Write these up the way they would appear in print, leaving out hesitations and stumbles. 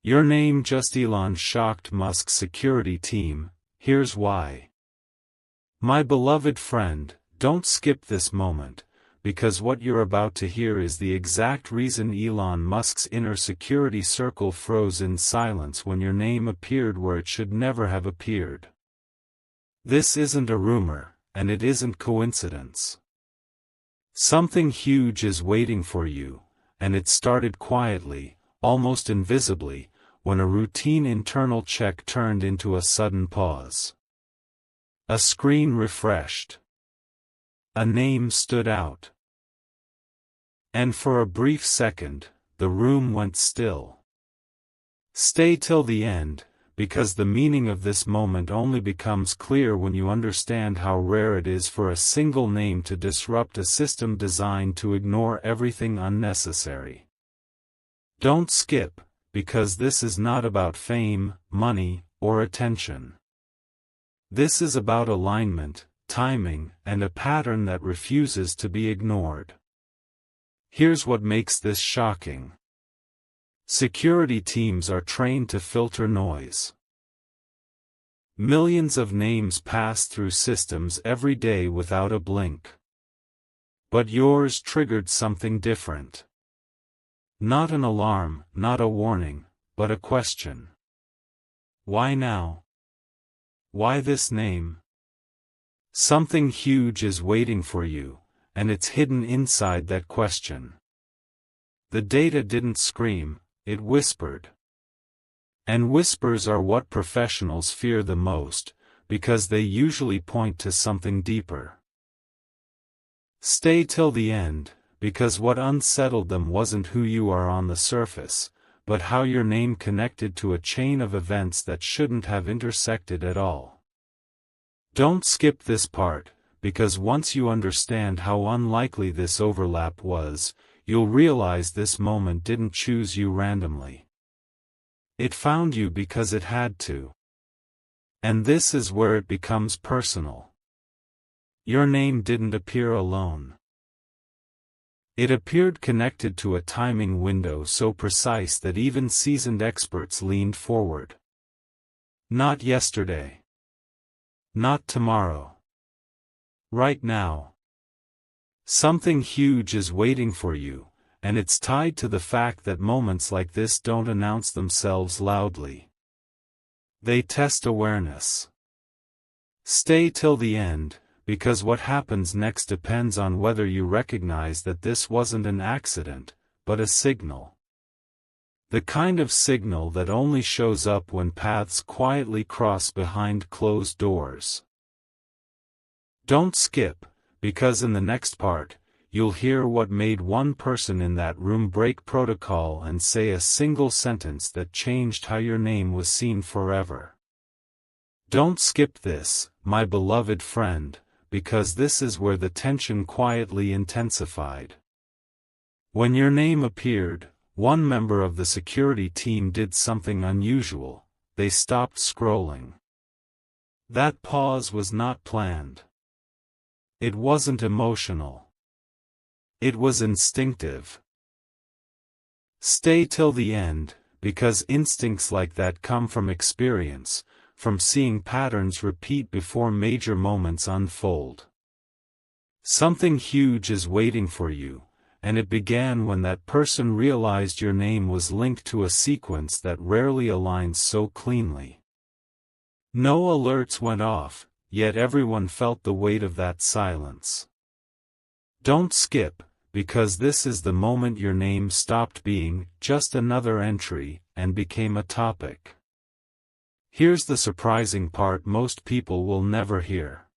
Your name just Elon shocked Musk's security team. Here's why. My beloved friend, don't skip this moment, because what you're about to hear is the exact reason Elon Musk's inner security circle froze in silence when your name appeared where it should never have appeared. This isn't a rumor, and it isn't coincidence. Something huge is waiting for you, and it started quietly, almost invisibly, when a routine internal check turned into a sudden pause. A screen refreshed. A name stood out. And for a brief second, the room went still. Stay till the end, because the meaning of this moment only becomes clear when you understand how rare it is for a single name to disrupt a system designed to ignore everything unnecessary. Don't skip, because this is not about fame, money, or attention. This is about alignment, timing, and a pattern that refuses to be ignored. Here's what makes this shocking. Security teams are trained to filter noise. Millions of names pass through systems every day without a blink. But yours triggered something different. Not an alarm, not a warning, but a question. Why now? Why this name? Something huge is waiting for you, and it's hidden inside that question. The data didn't scream, it whispered. And whispers are what professionals fear the most, because they usually point to something deeper. Stay till the end, because what unsettled them wasn't who you are on the surface, but how your name connected to a chain of events that shouldn't have intersected at all. Don't skip this part, because once you understand how unlikely this overlap was, you'll realize this moment didn't choose you randomly. It found you because it had to. And this is where it becomes personal. Your name didn't appear alone. It appeared connected to a timing window so precise that even seasoned experts leaned forward. Not yesterday. Not tomorrow. Right now. Something huge is waiting for you, and it's tied to the fact that moments like this don't announce themselves loudly. They test awareness. Stay till the end, because what happens next depends on whether you recognize that this wasn't an accident, but a signal. The kind of signal that only shows up when paths quietly cross behind closed doors. Don't skip, because in the next part, you'll hear what made one person in that room break protocol and say a single sentence that changed how your name was seen forever. Don't skip this, my beloved friend, because this is where the tension quietly intensified. When your name appeared, one member of the security team did something unusual. They stopped scrolling. That pause was not planned. It wasn't emotional. It was instinctive. Stay till the end, because instincts like that come from experience, from seeing patterns repeat before major moments unfold. Something huge is waiting for you, and it began when that person realized your name was linked to a sequence that rarely aligns so cleanly. No alerts went off, yet everyone felt the weight of that silence. Don't skip, because this is the moment your name stopped being just another entry and became a topic. Here's the surprising part most people will never hear.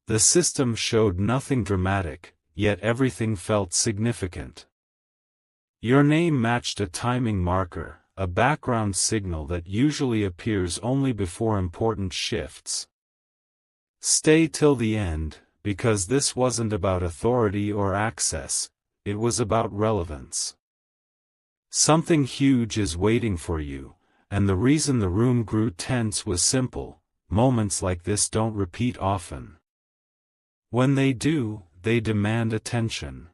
The system showed nothing dramatic, yet everything felt significant. Your name matched a timing marker, a background signal that usually appears only before important shifts. Stay till the end, because this wasn't about authority or access, it was about relevance. Something huge is waiting for you. And the reason the room grew tense was simple: moments like this don't repeat often. When they do, they demand attention.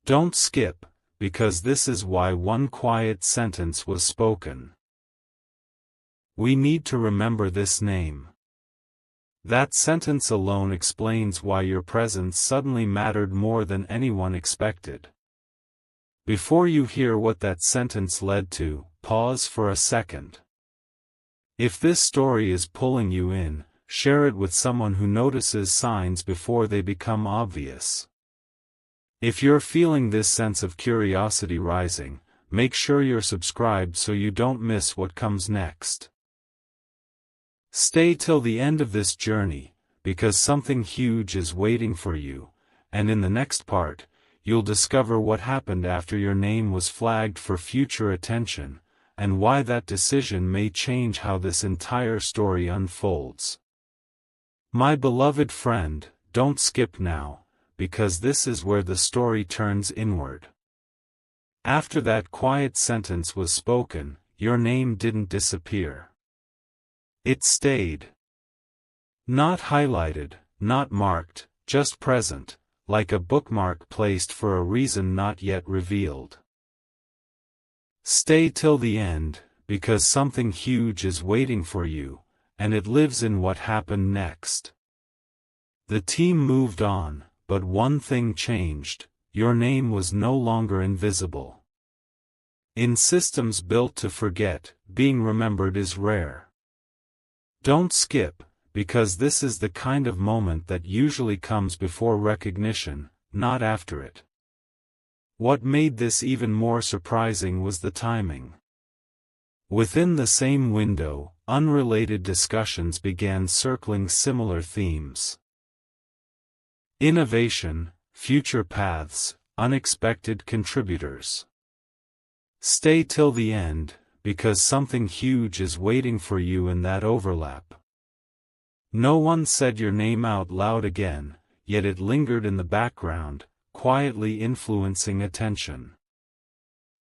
Don't skip, because this is why one quiet sentence was spoken. We need to remember this name. That sentence alone explains why your presence suddenly mattered more than anyone expected. Before you hear what that sentence led to, pause for a second. If this story is pulling you in, share it with someone who notices signs before they become obvious. If you're feeling this sense of curiosity rising, make sure you're subscribed so you don't miss what comes next. Stay till the end of this journey, because something huge is waiting for you, and in the next part, you'll discover what happened after your name was flagged for future attention, and why that decision may change how this entire story unfolds. My beloved friend, don't skip now, because this is where the story turns inward. After that quiet sentence was spoken, your name didn't disappear. It stayed. Not highlighted, not marked, just present, like a bookmark placed for a reason not yet revealed. Stay till the end, because something huge is waiting for you, and it lives in what happened next. The team moved on, but one thing changed: your name was no longer invisible. In systems built to forget, being remembered is rare. Don't skip, because this is the kind of moment that usually comes before recognition, not after it. What made this even more surprising was the timing. Within the same window, unrelated discussions began circling similar themes. Innovation, future paths, unexpected contributors. Stay till the end, because something huge is waiting for you in that overlap. No one said your name out loud again, yet it lingered in the background, quietly influencing attention.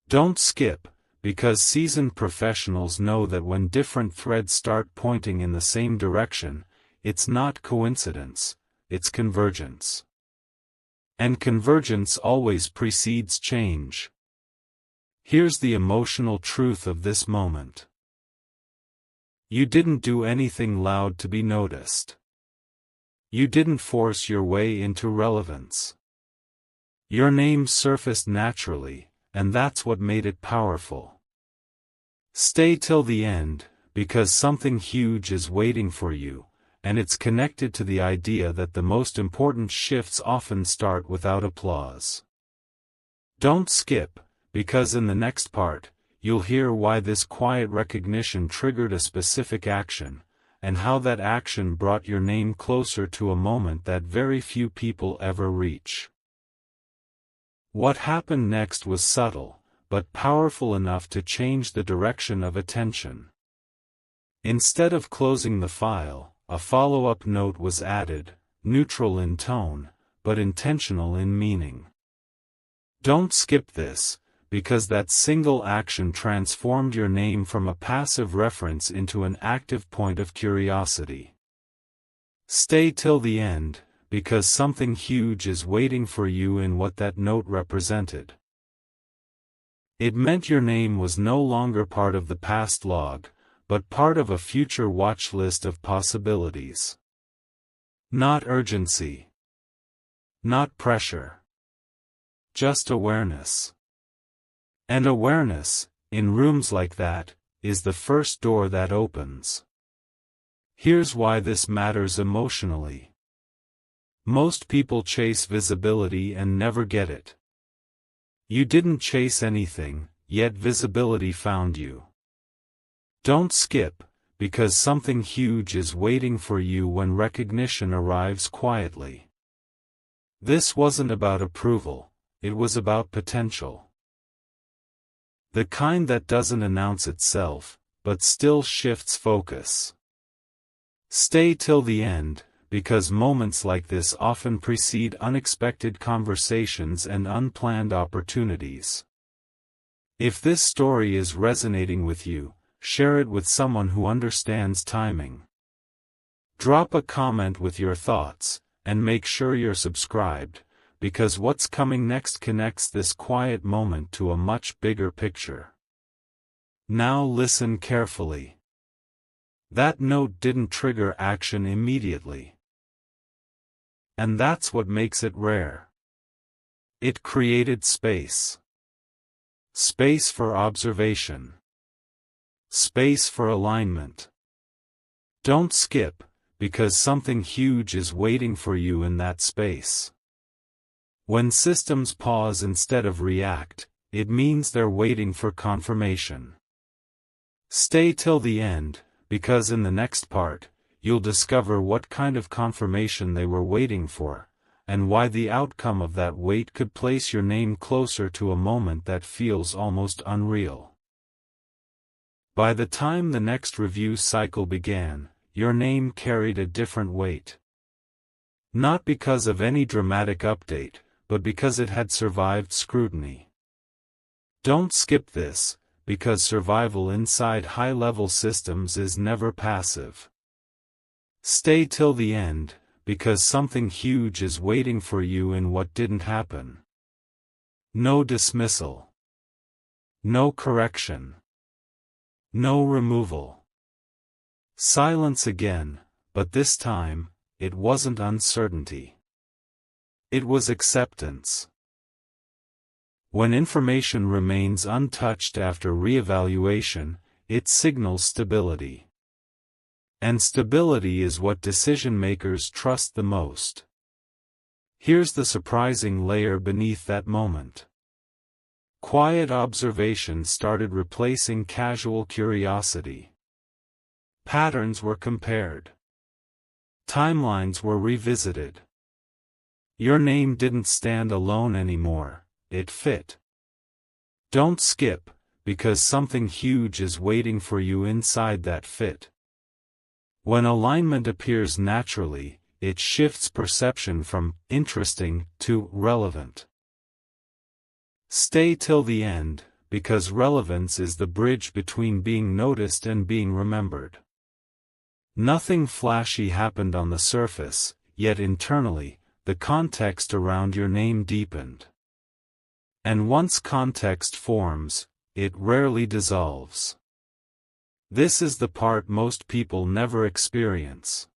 Don't skip, because seasoned professionals know that when different threads start pointing in the same direction, it's not coincidence, it's convergence. And convergence always precedes change. Here's the emotional truth of this moment. You didn't do anything loud to be noticed. You didn't force your way into relevance. Your name surfaced naturally, and that's what made it powerful. Stay till the end, because something huge is waiting for you, and it's connected to the idea that the most important shifts often start without applause. Don't skip, because in the next part, you'll hear why this quiet recognition triggered a specific action, and how that action brought your name closer to a moment that very few people ever reach. What happened next was subtle, but powerful enough to change the direction of attention. Instead of closing the file, a follow-up note was added, neutral in tone, but intentional in meaning. Don't skip this, because that single action transformed your name from a passive reference into an active point of curiosity. Stay till the end, because something huge is waiting for you in what that note represented. It meant your name was no longer part of the past log, but part of a future watch list of possibilities. Not urgency. Not pressure. Just awareness. And awareness, in rooms like that, is the first door that opens. Here's why this matters emotionally. Most people chase visibility and never get it. You didn't chase anything, yet visibility found you. Don't skip, because something huge is waiting for you when recognition arrives quietly. This wasn't about approval, it was about potential. The kind that doesn't announce itself, but still shifts focus. Stay till the end, because moments like this often precede unexpected conversations and unplanned opportunities. If this story is resonating with you, share it with someone who understands timing. Drop a comment with your thoughts, and make sure you're subscribed, because what's coming next connects this quiet moment to a much bigger picture. Now listen carefully. That note didn't trigger action immediately. And that's what makes it rare. It created space. Space for observation. Space for alignment. Don't skip, because something huge is waiting for you in that space. When systems pause instead of react, it means they're waiting for confirmation. Stay till the end, because in the next part, you'll discover what kind of confirmation they were waiting for, and why the outcome of that wait could place your name closer to a moment that feels almost unreal. By the time the next review cycle began, your name carried a different weight. Not because of any dramatic update, but because it had survived scrutiny. Don't skip this, because survival inside high-level systems is never passive. Stay till the end, because something huge is waiting for you in what didn't happen. No dismissal. No correction. No removal. Silence again, but this time, it wasn't uncertainty. It was acceptance. When information remains untouched after re-evaluation, it signals stability. And stability is what decision-makers trust the most. Here's the surprising layer beneath that moment. Quiet observation started replacing casual curiosity. Patterns were compared. Timelines were revisited. Your name didn't stand alone anymore, it fit. Don't skip, because something huge is waiting for you inside that fit. When alignment appears naturally, it shifts perception from interesting to relevant. Stay till the end, because relevance is the bridge between being noticed and being remembered. Nothing flashy happened on the surface, yet internally, the context around your name deepened. And once context forms, it rarely dissolves. This is the part most people never experience.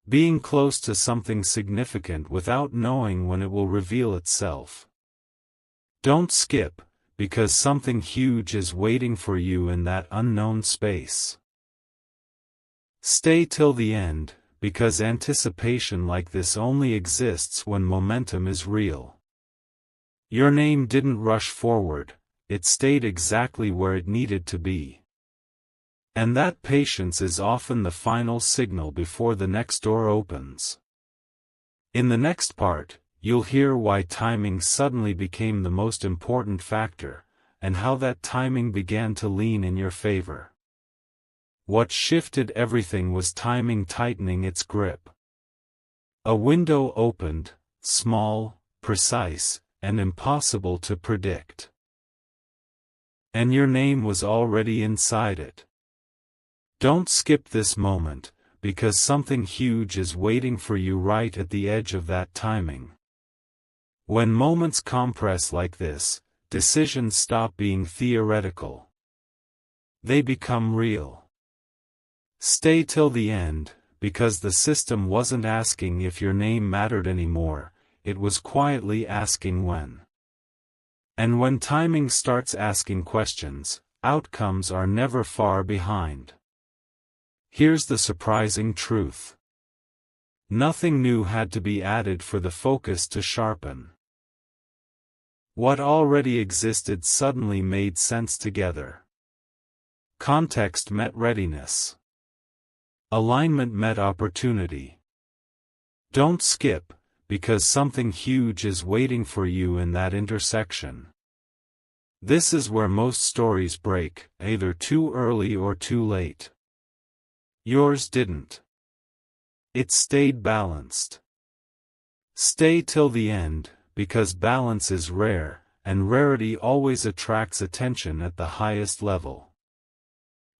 Being close to something significant without knowing when it will reveal itself. Don't skip, because something huge is waiting for you in that unknown space. Stay till the end, because anticipation like this only exists when momentum is real. Your name didn't rush forward, it stayed exactly where it needed to be. And that patience is often the final signal before the next door opens. In the next part, you'll hear why timing suddenly became the most important factor, and how that timing began to lean in your favor. What shifted everything was timing tightening its grip. A window opened, small, precise, and impossible to predict. And your name was already inside it. Don't skip this moment, because something huge is waiting for you right at the edge of that timing. When moments compress like this, decisions stop being theoretical. They become real. Stay till the end, because the system wasn't asking if your name mattered anymore, it was quietly asking when. And when timing starts asking questions, outcomes are never far behind. Here's the surprising truth. Nothing new had to be added for the focus to sharpen. What already existed suddenly made sense together. Context met readiness. Alignment met opportunity. Don't skip, because something huge is waiting for you in that intersection. This is where most stories break, either too early or too late. Yours didn't. It stayed balanced. Stay till the end, because balance is rare, and rarity always attracts attention at the highest level.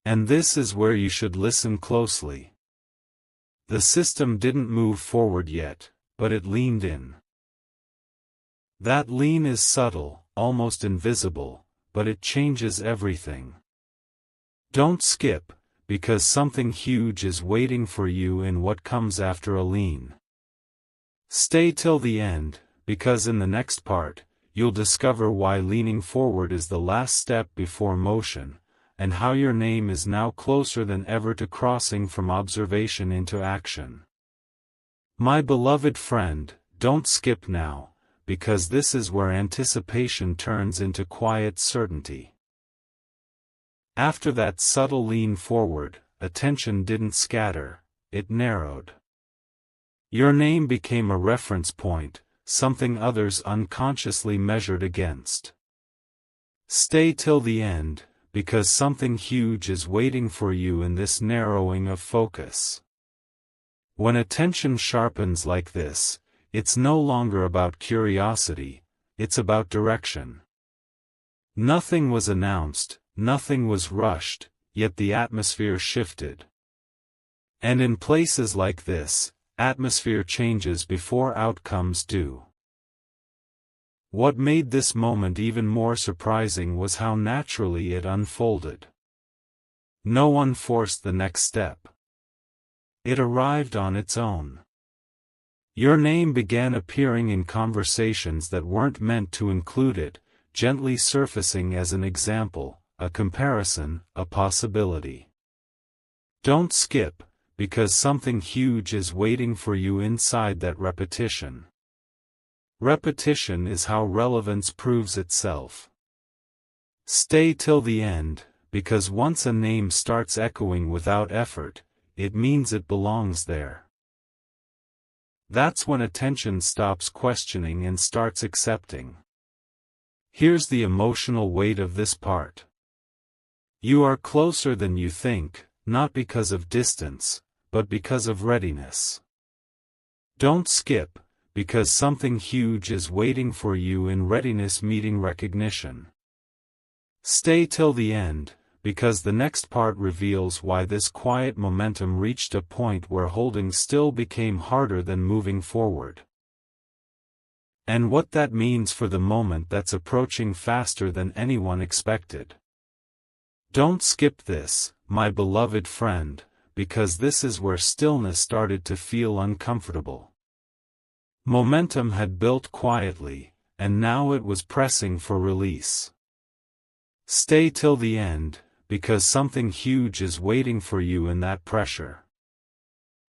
And this is where you should listen closely. The system didn't move forward yet, but it leaned in. That lean is subtle, almost invisible, but it changes everything. Don't skip, because something huge is waiting for you in what comes after a lean. Stay till the end, because in the next part, you'll discover why leaning forward is the last step before motion, and how your name is now closer than ever to crossing from observation into action. My beloved friend, don't skip now, because this is where anticipation turns into quiet certainty. After that subtle lean forward, attention didn't scatter, it narrowed. Your name became a reference point, something others unconsciously measured against. Stay till the end, because something huge is waiting for you in this narrowing of focus. When attention sharpens like this, it's no longer about curiosity, it's about direction. Nothing was announced, nothing was rushed, yet the atmosphere shifted. And in places like this, atmosphere changes before outcomes do. What made this moment even more surprising was how naturally it unfolded. No one forced the next step. It arrived on its own. Your name began appearing in conversations that weren't meant to include it, gently surfacing as an example, a comparison, a possibility. Don't skip, because something huge is waiting for you inside that repetition. Repetition is how relevance proves itself. Stay till the end, because once a name starts echoing without effort, it means it belongs there. That's when attention stops questioning and starts accepting. Here's the emotional weight of this part. You are closer than you think, not because of distance, but because of readiness. Don't skip, because something huge is waiting for you in readiness meeting recognition. Stay till the end, because the next part reveals why this quiet momentum reached a point where holding still became harder than moving forward. And what that means for the moment that's approaching faster than anyone expected. Don't skip this, my beloved friend, because this is where stillness started to feel uncomfortable. Momentum had built quietly, and now it was pressing for release. Stay till the end, because something huge is waiting for you in that pressure.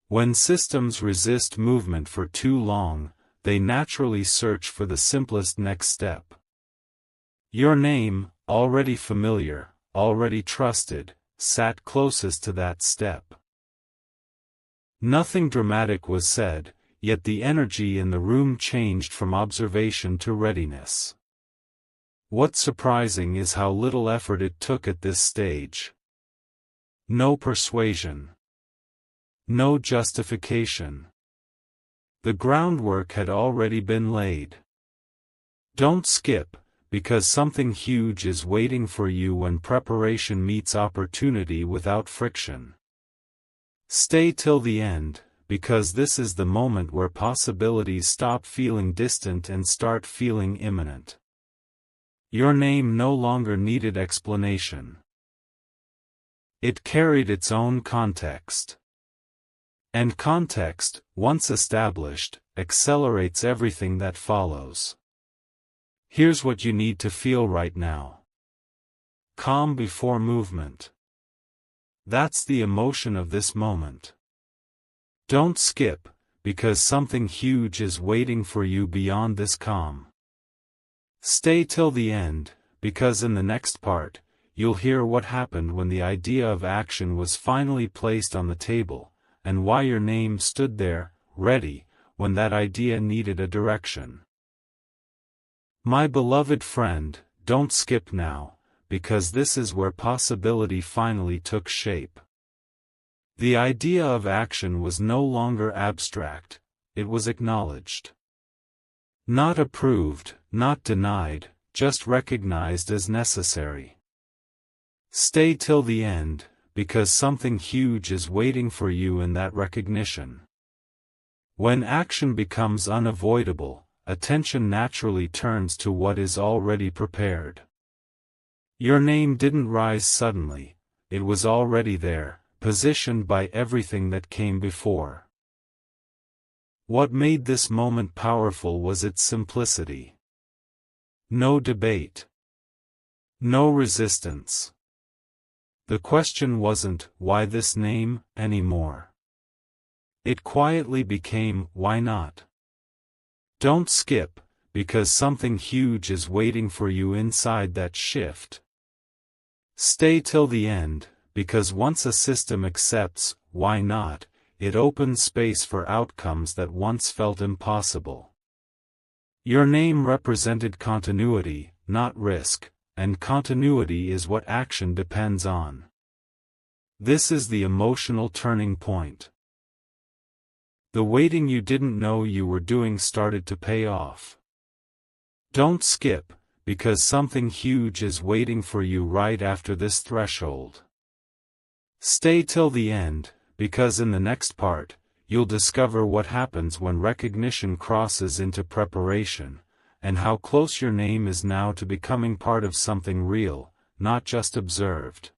When systems resist movement for too long, they naturally search for the simplest next step. Your name, already familiar, already trusted, sat closest to that step. Nothing dramatic was said, yet the energy in the room changed from observation to readiness. What's surprising is how little effort it took at this stage. No persuasion. No justification. The groundwork had already been laid. Don't skip, because something huge is waiting for you when preparation meets opportunity without friction. Stay till the end, because this is the moment where possibilities stop feeling distant and start feeling imminent. Your name no longer needed explanation. It carried its own context. And context, once established, accelerates everything that follows. Here's what you need to feel right now. Calm before movement. That's the emotion of this moment. Don't skip, because something huge is waiting for you beyond this calm. Stay till the end, because in the next part, you'll hear what happened when the idea of action was finally placed on the table, and why your name stood there, ready, when that idea needed a direction. My beloved friend, don't skip now, because this is where possibility finally took shape. The idea of action was no longer abstract, it was acknowledged. Not approved, not denied, just recognized as necessary. Stay till the end, because something huge is waiting for you in that recognition. When action becomes unavoidable, attention naturally turns to what is already prepared. Your name didn't rise suddenly, it was already there, positioned by everything that came before. What made this moment powerful was its simplicity. No debate. No resistance. The question wasn't, why this name, anymore. It quietly became, why not? Don't skip, because something huge is waiting for you inside that shift. Stay till the end, because once a system accepts, why not, it opens space for outcomes that once felt impossible. Your name represented continuity, not risk, and continuity is what action depends on. This is the emotional turning point. The waiting you didn't know you were doing started to pay off. Don't skip, because something huge is waiting for you right after this threshold. Stay till the end, because in the next part, you'll discover what happens when recognition crosses into preparation, and how close your name is now to becoming part of something real, not just observed.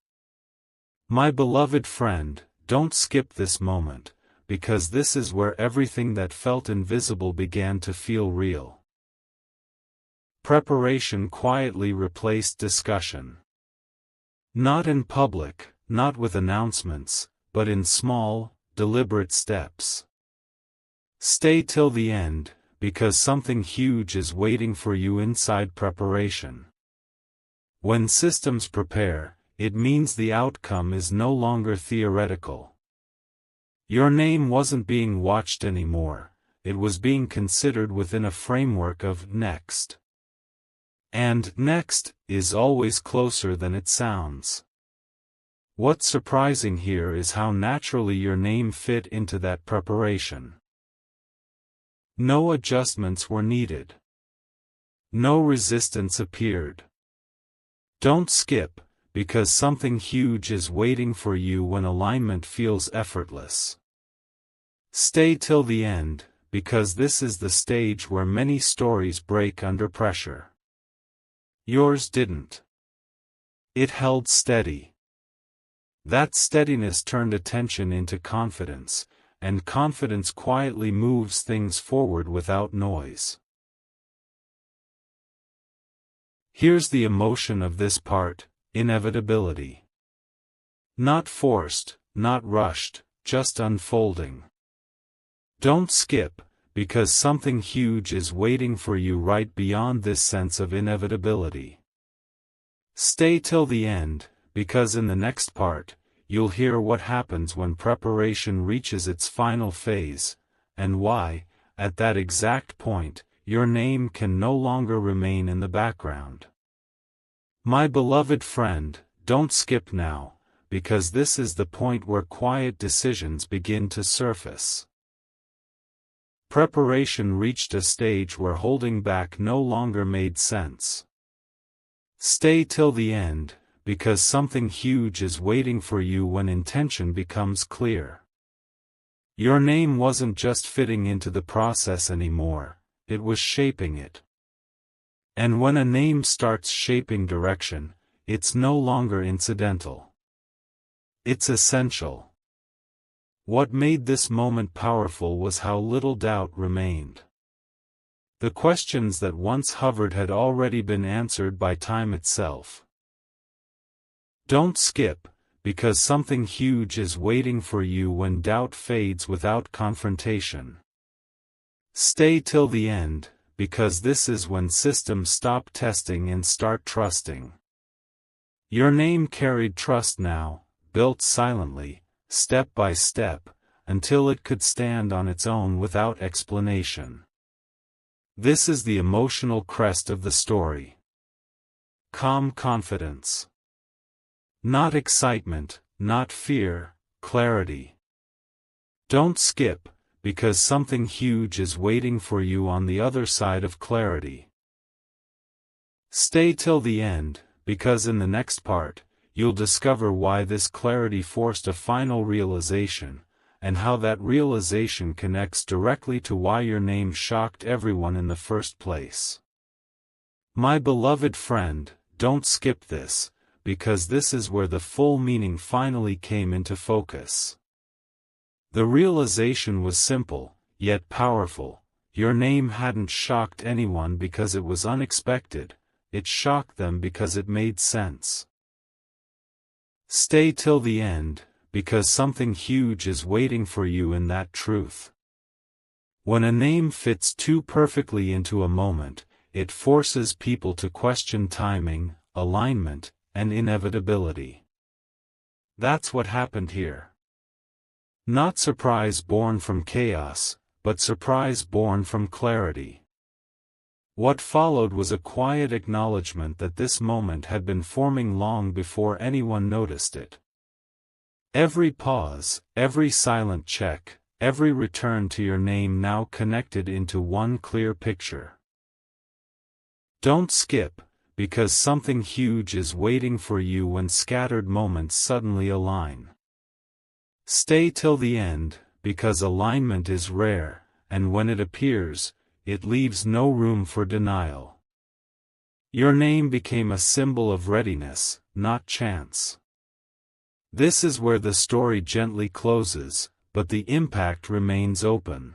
My beloved friend, don't skip this moment, because this is where everything that felt invisible began to feel real. Preparation quietly replaced discussion. Not in public, not with announcements, but in small, deliberate steps. Stay till the end, because something huge is waiting for you inside preparation. When systems prepare, it means the outcome is no longer theoretical. Your name wasn't being watched anymore, it was being considered within a framework of next. And next is always closer than it sounds. What's surprising here is how naturally your name fit into that preparation. No adjustments were needed. No resistance appeared. Don't skip, because something huge is waiting for you when alignment feels effortless. Stay till the end, because this is the stage where many stories break under pressure. Yours didn't. It held steady. That steadiness turned attention into confidence, and confidence quietly moves things forward without noise. Here's the emotion of this part, inevitability. Not forced, not rushed, just unfolding. Don't skip, because something huge is waiting for you right beyond this sense of inevitability. Stay till the end, because in the next part, you'll hear what happens when preparation reaches its final phase, and why, at that exact point, your name can no longer remain in the background. My beloved friend, don't skip now, because this is the point where quiet decisions begin to surface. Preparation reached a stage where holding back no longer made sense. Stay till the end, because something huge is waiting for you when intention becomes clear. Your name wasn't just fitting into the process anymore, it was shaping it. And when a name starts shaping direction, it's no longer incidental. It's essential. What made this moment powerful was how little doubt remained. The questions that once hovered had already been answered by time itself. Don't skip, because something huge is waiting for you when doubt fades without confrontation. Stay till the end, because this is when systems stop testing and start trusting. Your name carried trust now, built silently, step by step, until it could stand on its own without explanation. This is the emotional crest of the story. Calm confidence. Not excitement, not fear, clarity. Don't skip, because something huge is waiting for you on the other side of clarity. Stay till the end, because in the next part, you'll discover why this clarity forced a final realization, and how that realization connects directly to why your name shocked everyone in the first place. My beloved friend, don't skip this, because this is where the full meaning finally came into focus. The realization was simple, yet powerful. Your name hadn't shocked anyone because it was unexpected, it shocked them because it made sense. Stay till the end, because something huge is waiting for you in that truth. When a name fits too perfectly into a moment, it forces people to question timing, alignment, and inevitability. That's what happened here. Not surprise born from chaos, but surprise born from clarity. What followed was a quiet acknowledgement that this moment had been forming long before anyone noticed it. Every pause, every silent check, every return to your name now connected into one clear picture. Don't skip, because something huge is waiting for you when scattered moments suddenly align. Stay till the end, because alignment is rare, and when it appears, it leaves no room for denial. Your name became a symbol of readiness, not chance. This is where the story gently closes, but the impact remains open.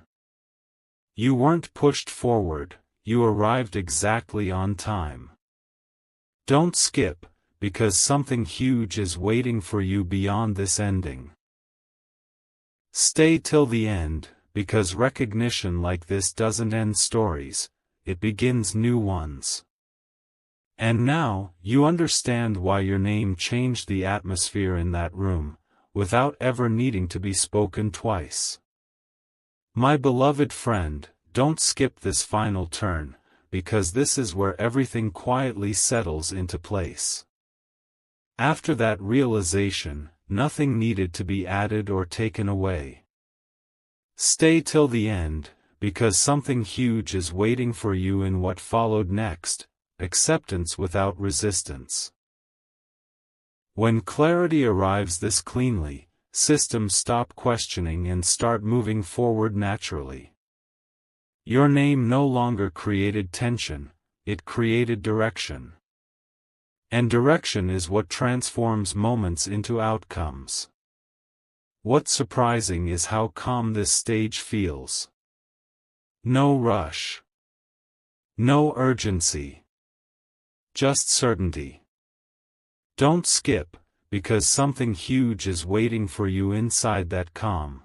You weren't pushed forward, you arrived exactly on time. Don't skip, because something huge is waiting for you beyond this ending. Stay till the end, because recognition like this doesn't end stories, it begins new ones. And now, you understand why your name changed the atmosphere in that room, without ever needing to be spoken twice. My beloved friend, don't skip this final turn, because this is where everything quietly settles into place. After that realization, nothing needed to be added or taken away. Stay till the end, because something huge is waiting for you in what followed next, acceptance without resistance. When clarity arrives this cleanly, systems stop questioning and start moving forward naturally. Your name no longer created tension, it created direction. And direction is what transforms moments into outcomes. What's surprising is how calm this stage feels. No rush. No urgency. Just certainty. Don't skip, because something huge is waiting for you inside that calm.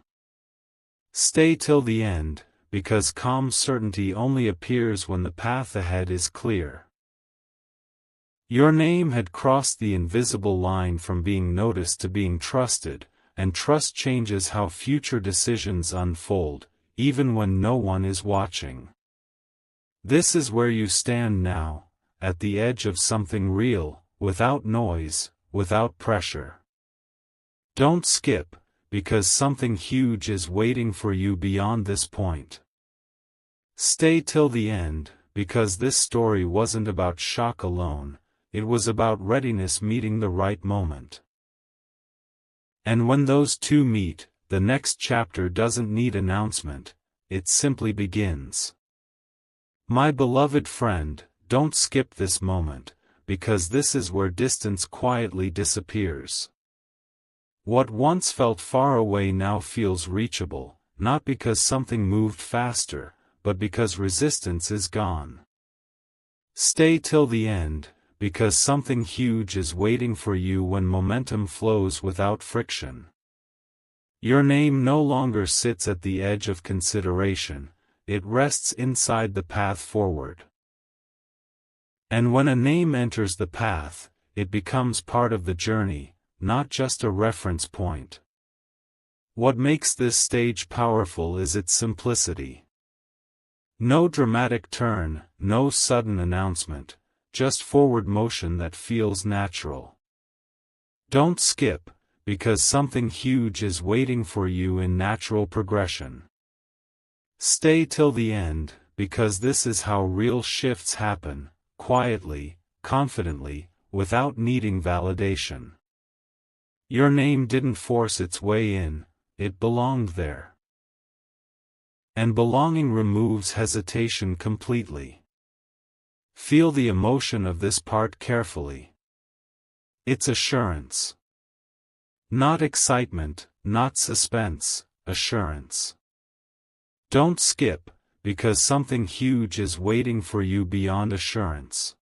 Stay till the end, because calm certainty only appears when the path ahead is clear. Your name had crossed the invisible line from being noticed to being trusted, and trust changes how future decisions unfold, even when no one is watching. This is where you stand now, at the edge of something real, without noise, without pressure. Don't skip, because something huge is waiting for you beyond this point. Stay till the end, because this story wasn't about shock alone, it was about readiness meeting the right moment. And when those two meet, the next chapter doesn't need announcement, it simply begins. My beloved friend, don't skip this moment, because this is where distance quietly disappears. What once felt far away now feels reachable, not because something moved faster, but because resistance is gone. Stay till the end, because something huge is waiting for you when momentum flows without friction. Your name no longer sits at the edge of consideration, it rests inside the path forward. And when a name enters the path, it becomes part of the journey, not just a reference point. What makes this stage powerful is its simplicity. No dramatic turn, no sudden announcement, just forward motion that feels natural. Don't skip, because something huge is waiting for you in natural progression. Stay till the end, because this is how real shifts happen, quietly, confidently, without needing validation. Your name didn't force its way in, it belonged there. And belonging removes hesitation completely. Feel the emotion of this part carefully. It's assurance. Not excitement, not suspense, assurance. Don't skip, because something huge is waiting for you beyond assurance.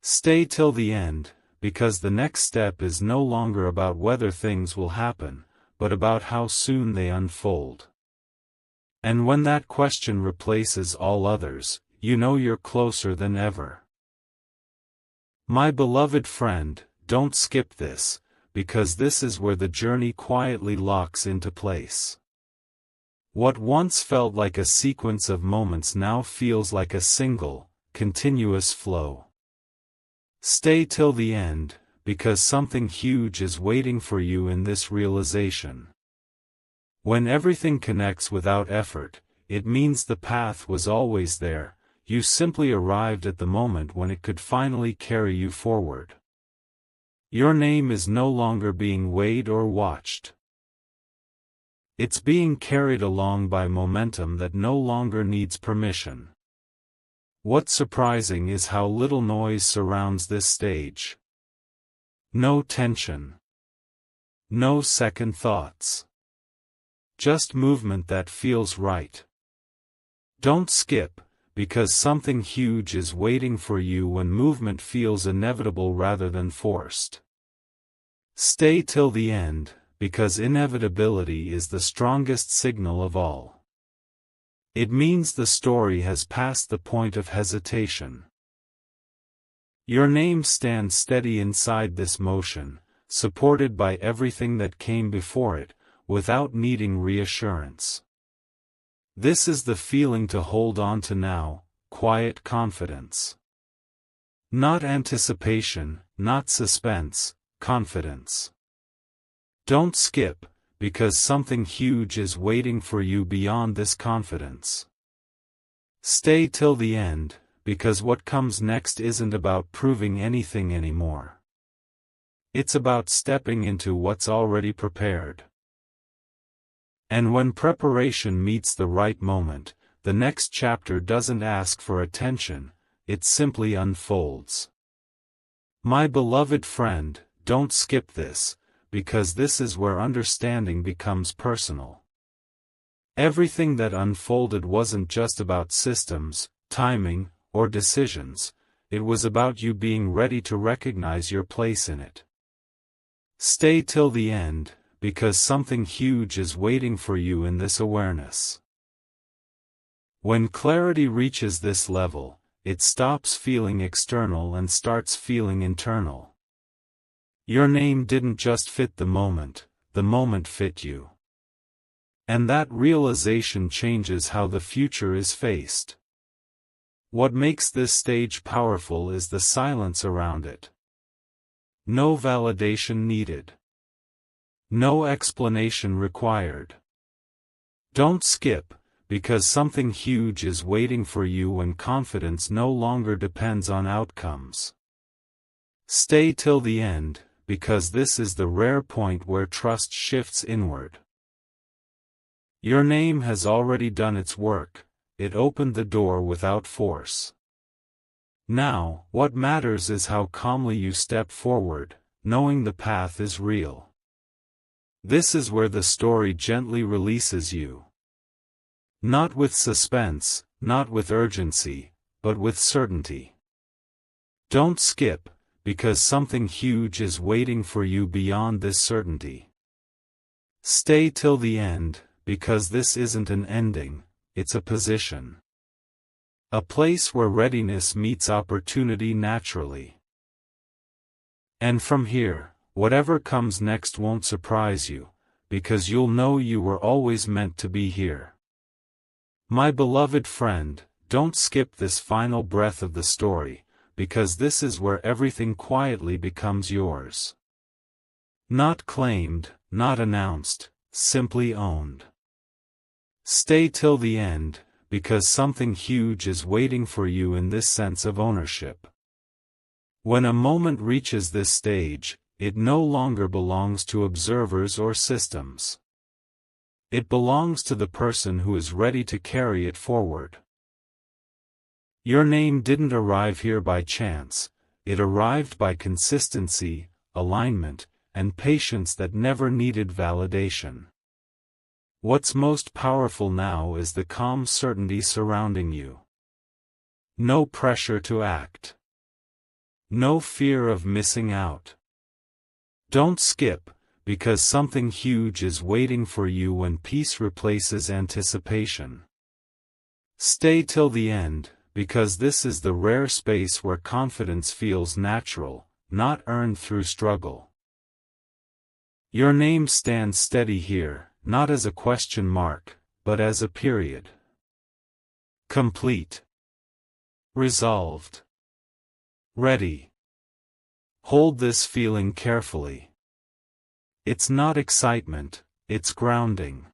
Stay till the end, because the next step is no longer about whether things will happen, but about how soon they unfold. And when that question replaces all others, you know you're closer than ever. My beloved friend, don't skip this, because this is where the journey quietly locks into place. What once felt like a sequence of moments now feels like a single, continuous flow. Stay till the end, because something huge is waiting for you in this realization. When everything connects without effort, it means the path was always there, you simply arrived at the moment when it could finally carry you forward. Your name is no longer being weighed or watched. It's being carried along by momentum that no longer needs permission. What's surprising is how little noise surrounds this stage. No tension. No second thoughts. Just movement that feels right. Don't skip, because something huge is waiting for you when movement feels inevitable rather than forced. Stay till the end, because inevitability is the strongest signal of all. It means the story has passed the point of hesitation. Your name stands steady inside this motion, supported by everything that came before it, without needing reassurance. This is the feeling to hold on to now, quiet confidence. Not anticipation, not suspense, confidence. Don't skip, because something huge is waiting for you beyond this confidence. Stay till the end, because what comes next isn't about proving anything anymore. It's about stepping into what's already prepared. And when preparation meets the right moment, the next chapter doesn't ask for attention, it simply unfolds. My beloved friend, don't skip this, because this is where understanding becomes personal. Everything that unfolded wasn't just about systems, timing, or decisions, it was about you being ready to recognize your place in it. Stay till the end, because something huge is waiting for you in this awareness. When clarity reaches this level, it stops feeling external and starts feeling internal. Your name didn't just fit the moment fit you. And that realization changes how the future is faced. What makes this stage powerful is the silence around it. No validation needed. No explanation required. Don't skip, because something huge is waiting for you when confidence no longer depends on outcomes. Stay till the end, because this is the rare point where trust shifts inward. Your name has already done its work, it opened the door without force. Now, what matters is how calmly you step forward, knowing the path is real. This is where the story gently releases you. Not with suspense, not with urgency, but with certainty. Don't skip, because something huge is waiting for you beyond this certainty. Stay till the end, because this isn't an ending, it's a position. A place where readiness meets opportunity naturally. And from here, whatever comes next won't surprise you, because you'll know you were always meant to be here. My beloved friend, don't skip this final breath of the story, because this is where everything quietly becomes yours. Not claimed, not announced, simply owned. Stay till the end, because something huge is waiting for you in this sense of ownership. When a moment reaches this stage, it no longer belongs to observers or systems. It belongs to the person who is ready to carry it forward. Your name didn't arrive here by chance, it arrived by consistency, alignment, and patience that never needed validation. What's most powerful now is the calm certainty surrounding you. No pressure to act. No fear of missing out. Don't skip, because something huge is waiting for you when peace replaces anticipation. Stay till the end, because this is the rare space where confidence feels natural, not earned through struggle. Your name stands steady here, not as a question mark, but as a period. Complete. Resolved. Ready. Hold this feeling carefully. It's not excitement, it's grounding.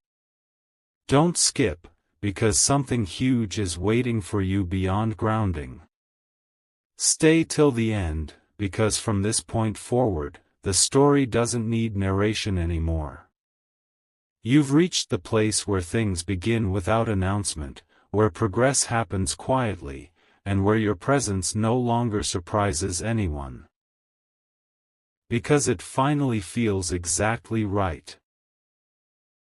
Don't skip, because something huge is waiting for you beyond grounding. Stay till the end, because from this point forward, the story doesn't need narration anymore. You've reached the place where things begin without announcement, where progress happens quietly, and where your presence no longer surprises anyone. Because it finally feels exactly right.